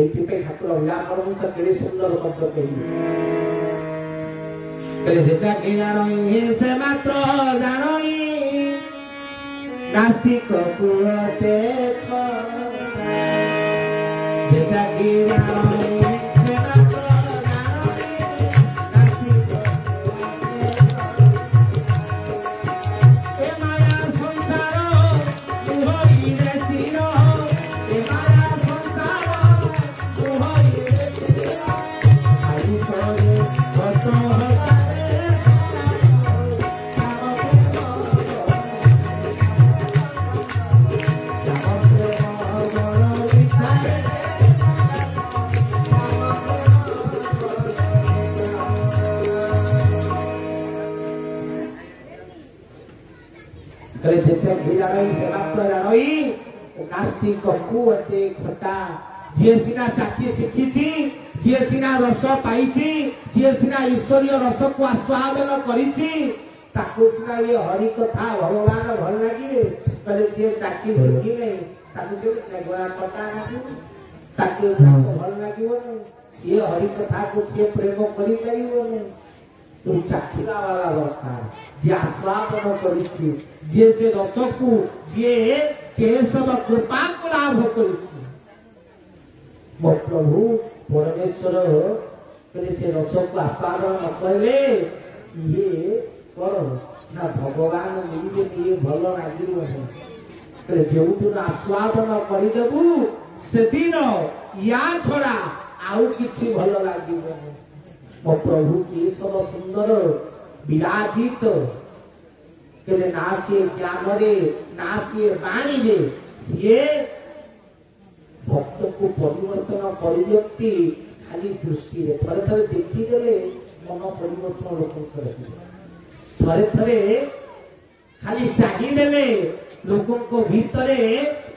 ये ठाकुर व्याकरण से सुंदर शब्द कही जानई से मात्र जानई नास्तिक कुते रस पाई ईश्वरीय रस को आस्वादन करिना ये हरि कथा भगवान भल लगे कहले जे चाकी शिखी नहीं कटा भल लगे ये हरि कथा को प्रेम कर तो चाखिला वाला दरकार जे आस्वादन करिछि जे से रस को जे केशव कृपा को लाभ करिछि मो प्रभु परमेश्वर कहले से रस को आस्वादन न करले ये करो ना भगवान मिलिबे ये भल लागिबो कहले जेउठु आस्वादन करिदेबु से दिन या छड़ा आउ किछि भल लागिबो मो प्रभु की सब सुंदर विराजित कहले ना सी ज्ञान रे ना सी वाणी रे सी भक्त को परिवर्तन परिव्यक्ति खाली दृष्टि रे थरे थरे देखी देले मन परिवर्तन लोक थरे थरे खाली चाहिए देले लोकों को भीतरे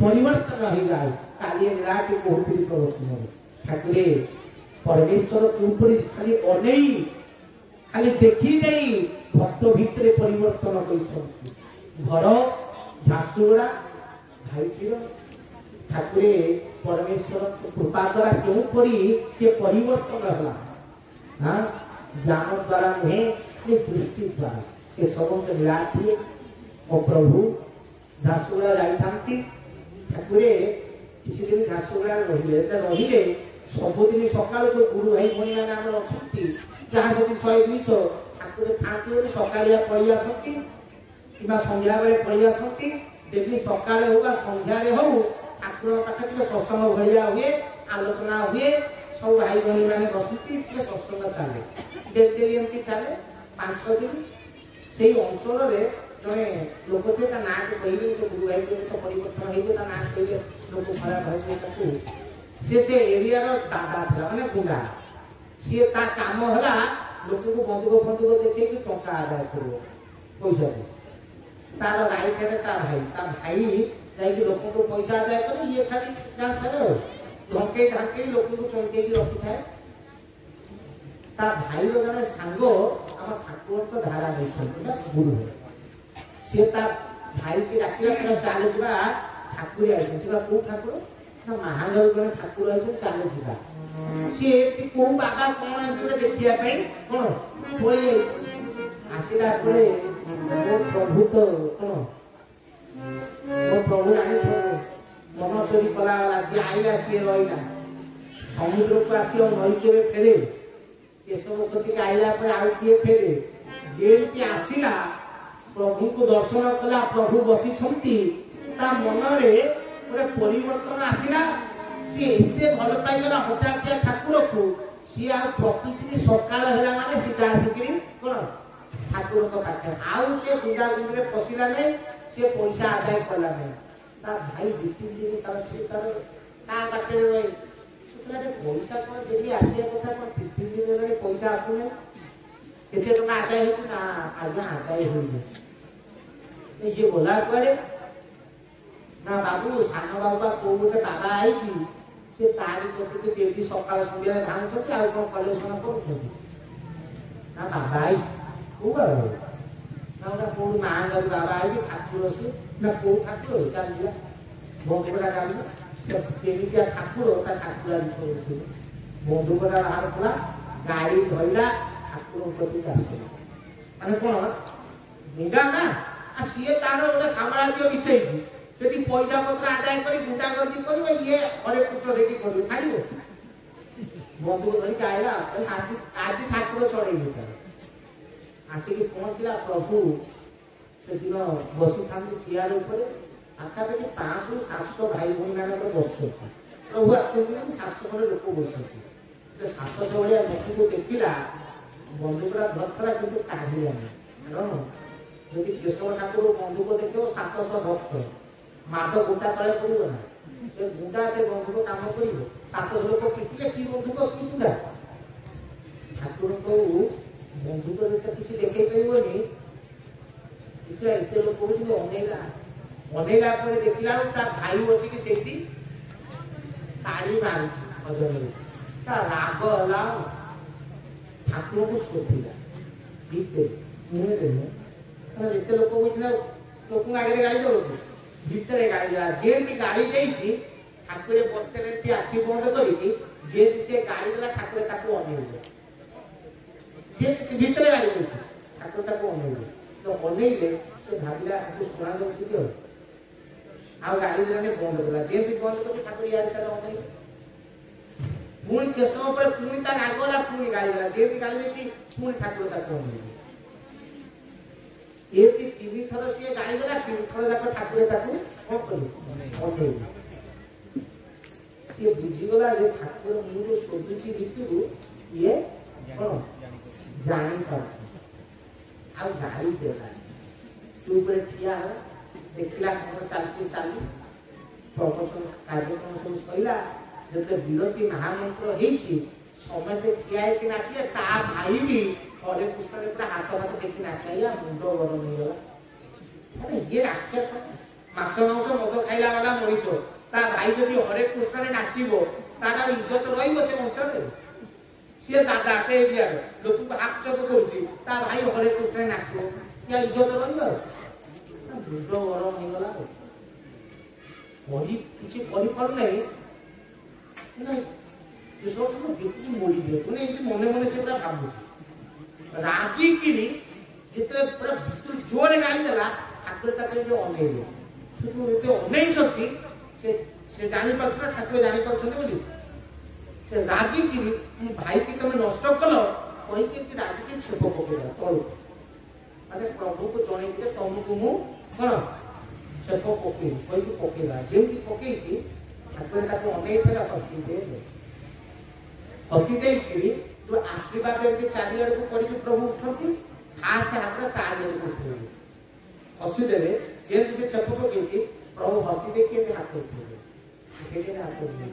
परिवर्तन रह जाए काली रात बहुत प्रवर्तन ठाकुरे परमेश्वर के ऊपर खाली अनेई खाली देखी नहीं भक्त भितरे परिवर्तन कर घर झारसुगुड़ा भाईटीर ठाकुरे परमेश्वर कृपा द्वारा क्यों पड़ी से परिवर्तन रहा हाँ ज्ञान द्वारा नुहे खाली दृष्टि द्वारा ये सब निराठी मो प्रभु झारसुगुड़ा जाई ठाकुरे किसी दिन झारसुगुड़ा रहिले सबुदिन सकाल जो गुरु भाई भाई मैंने आम अच्छा जहाँ से 100-200 ठाकुर था सकालिया पड़ी आसती कि संध्या बेले पड़ी आसती डेली सकाले हो संध्यारे हो ठाकुर पाखे सत्संग भाया हुए आलोचना हुए सब भाई भाई मैंने बसती सत्संग चले डेली एमती चले 5-6 दिन से अंचल जड़े लोक थे ना कहले से गुरु भाई परिवर्तन हो ना कहले लोक खराब हो से एरिया रो दादा था माने गुंडा सी ता काम हला लोक को बंदूक बंदूक देखे कि टका आदाय करो पैसा दे तार राइट है ता भाई जाई कि लोक को पैसा आदाय करे ये खाली जान करे धमके धमके लोक को चमके की रखी थाए ता भाई रो जने सांगो हम ठाकुर को धारा नहीं छन गुरु से ता भाई के डाकिला चाले जबा ठाकुर आई सेबा को ठाकुर महानगर जन ठाकुर आइए चले जा सी को बाबा कौन आते देखिया कौन कोई आसला मो प्रभु तो कौन मो प्रभु जानी मन चोरी कला वाला जी आईला सी रहीला समुद्र को आसी नई के फेरे ये सब कति आईला पर आउ किए फेरे जेमती आसीला प्रभु को दर्शन कला प्रभु बसी छंती ता मन रे गोटे परिवर्तन आसला सी एते भल पाइगला हठात ठाकुर को सी आ प्रकृति सकाल होला माने सीधा आसिकरी कोन ठाकुर को पाखे आउ से गुंडा गुंडे पसिला नहीं से पैसा आदाय कला नहीं ता भाई बिति दिन तार से तार का काटे रे सुतले पैसा कोन देली आसिया कथा कोन 3 दिन रे पैसा आसुने केते तो आदाय हो ना आजा आदाय होई ये बोला करे ना बाबू सान बाबा को गोटे बाबा आई से तारी प्रति डेली सकाल संध्या धान छथि आ कोन कॉलेज में पढुछथि ना बाबा आई को बाबा ना ओटा को महांगर बाबा आई ठाकुर से ना को ठाकुर चल दिया बहुत बड़ा काम केमितिया ठाकुर ता ठाकुरा छोड़े बंधुकटा बाहर कला गाड़ी धरला ठाकुर प्रति आसला माने कोन गुंडा ना आ सीए तार गोटे साम्राज्य बिछेई सेठी पैसा पत्र आदाय करी गुंडा गर्दी करिवो ये हरे पुत्र रेडी करिवो छाड़िवो बंधुक धरिक आइला आज ठाकुर छड़ेई आसिक पहुंचला प्रभु से दिन बसी था चेयर उपर आखापाखि 500-700 भाई भाई मान बस प्रभु आसती 700 खंड लोक बस 700 भाया लोक को देखला बंधुकरा धरता कि काढ़िलानी कारण यदि केशव ठाकुर बंधुक देखे 700 भक्त माध गुंडा तले पड़ो ना से गुंडा से बंधुक काम कर 700 लोक पिटिले कि बंधुक कि गुंडा ठाकुर को बंधुक देखे किसी देखे पाइबनी एते लोक अनेला अनेला पर देखला भाई बसिक सेठी ताली मारी राग हला ठाकुर को सोधिला एते लोक लोक आगे गाड़ी दो भितर गाड़ी जेमती गाड़ी देती ठाकुर बसते आखि बंद करके जेमती से गाड़ी देला ठाकुर ताको अनेइले जेमती भितर गाड़ी देती ठाकुर ताको अनेइले तो अनेइले से भाविला सुना जाऊँ आ गाड़ी देने बंद कला जेमती बंद करके ठाकुर यार सारा अनेइले पुणी केशव पर पुणी ता रागला पुणी गाड़ी देला जेमती गाड़ी देती पुणी ठाकुर ताको अनेइले एति तीन थर से गाड़ी देला तीन थर जाक ठाकुर ताको कोन करी अनेइले से बुझीगला जे ठाकुर मुरो सोबुची भितरु ये कोन जानी पाछ आ गाड़ी देला तू ऊपर ठिया देखला कोन चालची चाली प्रवचन कार्यक्रम सब सइला जते विरति महामंत्र हेछि समते ठिया कि नाचिए ता भाई भी हरे पुस्तक पूरा हाथ देखि नाचाइया मुंडो गरम होइला अरे ये राक्षस माछ मांस मद खाइला वाला मनीषो ता भाई जदि हरे कृष्ण रे नाचिबो तारा इज्जत रहिबो से वंशरे से दादा से बिया लोक को हाथ चक करूची ता भाई हरे कृष्ण रे नाचिबो या इज्जत रहिबो मुंडो गरम होइला वही किछि करि पर नहीं नहीं ये सब तो देखि मोड़ी दे कोने एमती मने मने से पूरा भाबु रागी किनी जिते पूरा भीतर जोर गाड़ी देला ठाकुर ताके जो अनेइले सुनु एते अनेइ छथि से जानी पाछना ठाकुर जानी पाछन बोली से रागी किनी भाई की तमे नष्ट कलो कोई के रागी के छेप पकेला तळु माने प्रभु को जणे के तुमको मु कोन छेप पके कोई को पकेला जेमती पकेछि ठाकुर ताके अनेइ फेरा हसी दे कि जो आशीर्वाद एमती चारियाड़ को करी प्रभु उठती फास्ट हाथ में तारियाड़ को उठे हसी देवे जेमती से छेप पकेछि प्रभु हसी दे के हाथ उठे के हाथ उठे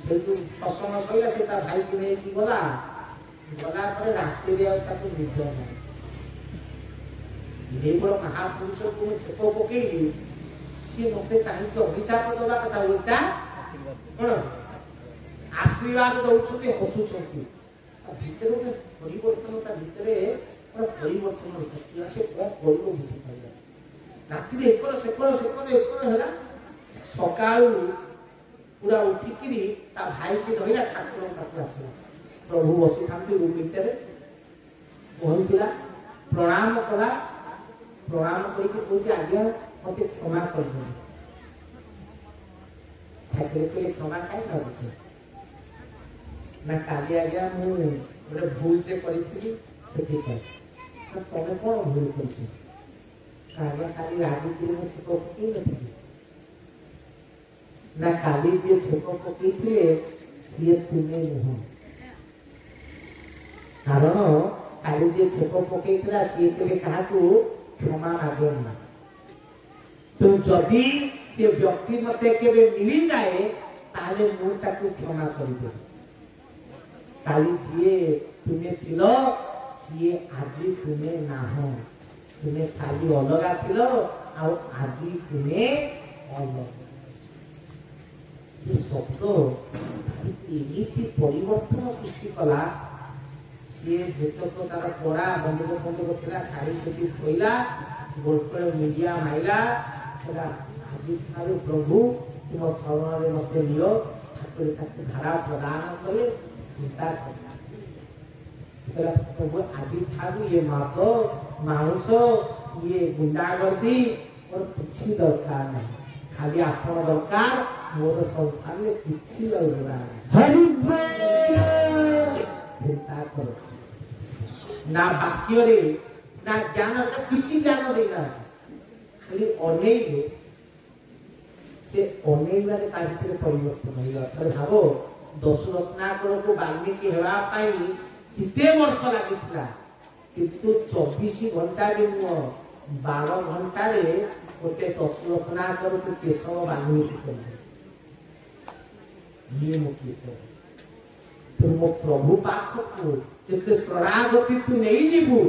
से जो सत्संग सइला से ता भाई के कि गला पर रात्रि रे ताको निद नै ये बड़ महापुरुष को छेप पकेई सी मते चाहि तो अभिशाप दला कथा उल्टा आशीर्वाद दौछते हसुछंती भीतर में परिवर्तन ता भीतर परिवर्तन होती से कौन करिवो बुझी पाइला रात्रि एकर हैला सकाळू पूरा उठिकी ता भाई के धइला ठाकुर पाख आसला प्रभु बसी थांती रूम भीतर पहुंचला प्रणाम करा प्रणाम करके कहछि आज्ञा मते क्षमा कर दो ठाकुर के क्षमा काई कर ना काली आज्ञा मु गोटे भूल से करी से तमें कौन भूल कर खाली रागी छेप पकई नी ना काली जी छेप पकई सी तुम्हें नुह कारण काली जी छेप पकई सी के क्या क्षमा मागे ना तो जदि से व्यक्ति मते केबे मिली जाए ताले मु ताकू क्षमा कर दे काली जी तुम्हें थिलो सी आज तुम्हें ना हो तुम्हें खाली अलगा थिलो आ आज तुम्हें अलग ये शब्द एमिति परिवर्तन सृष्टि कला सी जेतक तार पड़ा बंधुक बंधुक थिला खाली सेठी थइला गोल्ड मीडिया माइला आज प्रभु तुम शरण में मत लियो ठाकुर धारा प्रदान करे चिंता कर प्रभु आज ये माप मांस ये गुंडागर्दी और कुछ दरकार नहीं खाली आपण दरकार मोर संसार में किसी दरकार चिंता करो ना वाक्य रे ना ज्ञान किसी ज्ञान देना खाली अनेक से अनेक भितर परिवर्तन होगा अरे भाव दशरत्नाकर को वाल्मीकि हेबा पाई किते वर्ष लागिଥିଲା किंतु 24 घंटा रे 12 घंटा रे गोटे दशरत्नाकर को केशव वाल्मीकि कले ये मुकेश तो मो प्रभु पाख को जते शरणागति तू नहीं जीवु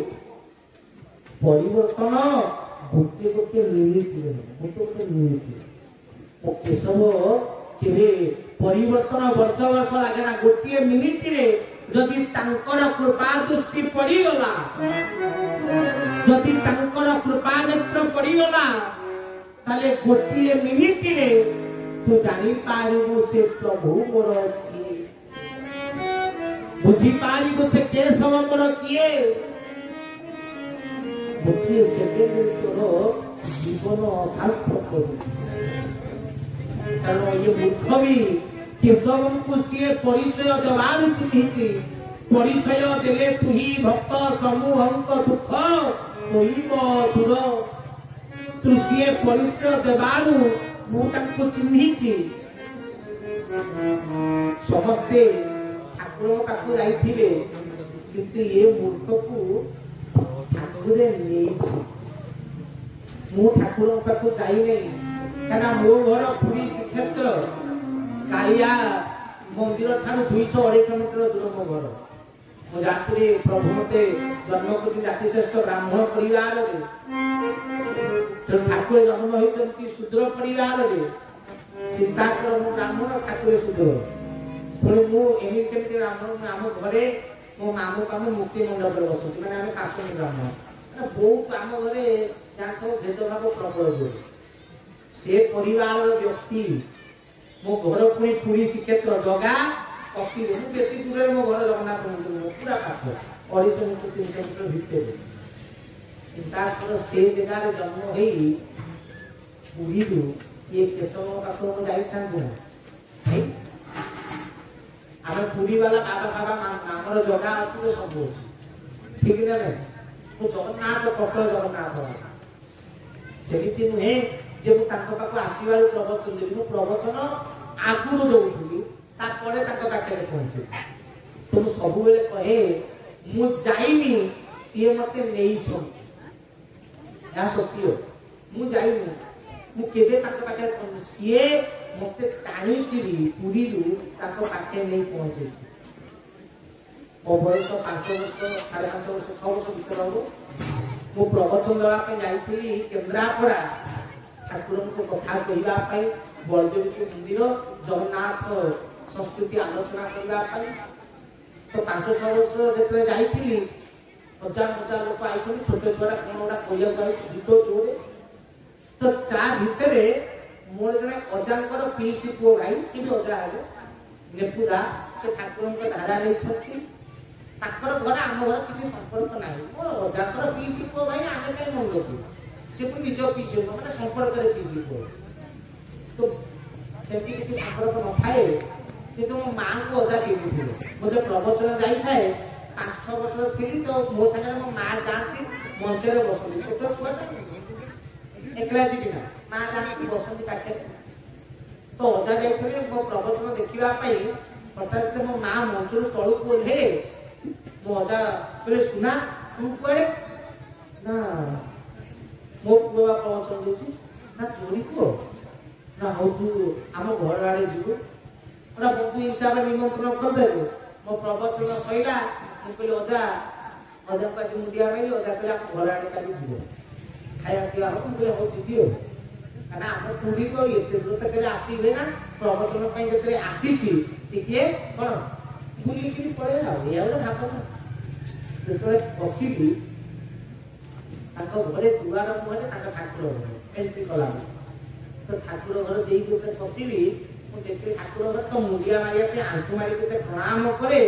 परिवर्तन गोटे गोटे मिनिट ओ केशव केवे परिवर्तन वर्ष वर्ष लागे ना गोटे मिनिट रे जदि तांकर कृपा दृष्टि पड़ी गला जदि तांकर कृपा नेत्र पड़ी गला ताले गोटे मिनिट रे तू जानी पारिबो से प्रभु मोर किए बुझी पारिबो से केशव मोर किए गोटे सेकेंड तोर जीवन सार्थक कर कारण ये मूर्ख भी केशव को सी परिचय देवार चिन्हिची परिचय देले तुही भक्त समूहंक दुख होइब दूर तू सी परिचय देवारू मु तांको चिन्हिची समस्ते ठाकुर पाखु जाइथिबे किंतु ये मूर्ख को ठाकुरे नेइछि मु ठाकुर पाखु जाई नै काना मो घर पुरी श्रीक्षेत्र कालिया मंदिर ठारू 200-250 मीटर दूर मो घर मो रात्रि प्रभु मते जन्म करछि जाति श्रेष्ठ ब्राह्मण परिवार रे तो ठाकुर जन्म होइतंती शूद्र परिवार रे चिंता कर मो ब्राह्मण ठाकुर शूद्र पुणी मु एमि सेमति ब्राह्मण आम घरे मो मामू काम मुक्ति मंडप रे बसुछि माने आमे शासनी ब्राह्मण बहुत आम घरे जातो भेदभाव प्रबल हुए से परिवार व्यक्ति मो घर पुणी पुरी श्रीक्षेत्र जगह कपी बेसी दूर मो घर जगन्नाथ मंदिर पूरा पाख 250 मीटर 300 मीटर भितर चिंता कर से जगह जन्म हो पुरी ये केशव पाख जाई आम पुरी वाला बाबा बाबा नामर जगह अच्छी तो सब ठीक ना नहीं जगन्नाथ कटक जगन्नाथ सेमिति नुहे जे मु तांको पाखु आसीबार प्रवचन देबी मु प्रवचन आगुरु दउथुली तापरे तांको पाखे पहुंचे तो सब बेले कहे मु जाईनी सिए मते नेई छ या सत्य मु जाईनी मु केबे तांको पाखे सिए मते टाणी किरी पुरी रु तांको पाखे नै पहुंचे ओ बयस 5 वर्ष 5.5 वर्ष 6 वर्ष भीतर हो मु प्रवचन देवा पे जाईथि केन्द्रापड़ा ठाकुर को कथा कहवा बलदेव मंदिर जगन्नाथ संस्कृति आलोचना करने तो 5-6 वर्ष जो जाइली 1000 लोक आई छोट छुआ कौन गोटा कहवा गीत जोरे तो ता भितर मोर जन अजांकर पीसी पुओ भाई सी भी अजा हे नेपुरा से ठाकुर धारा नहीं घर आम घर किसी संपर्क ना मोर अजांकर पीसी पुओ भाई आम कहीं मन रखी से निज पीसी मैंने संपर्क पीसी पुओ तो सेमती किसी संपर्क न थाए कि मो माँ को अजा चिन्ह मुझे प्रवचन जाए 5-6 वर्ष थी तो मो सागर मो माँ जाती मंचे बसती छोट छुआ एकला जी ना माँ जाती बसती पाखे तो अजा जाइए मो प्रवचन देखापी हठात मो माँ मंचर तलू ओह्ले मो अजा बोले सुना तू कड़े ना मो पुआ प्रवचन देती ना तोरी पुओ ना हो तू आम घर आड़े जीव गोटा बंधु हिसाब से निमंत्रण करदे मो प्रवचन सैला मुझे अजा अजा को आज मुंडिया माइल अजा कहले आप घर आड़े काली जीव खाया पिया हो मुझे हो जीती हो कारण आम पुरी को ये दूर तक आसवे ना प्रवचन जो आसी टे कौन बुलिकी पड़े या भावना जो बसिली घरे दुआर मुहरे ठाकुर एंट्री कला तो ठाकुर घर देई के पसिबी मु देखि ठाकुर घर तो मुंडिया मारिया पे आंखु मारी के प्रणाम करे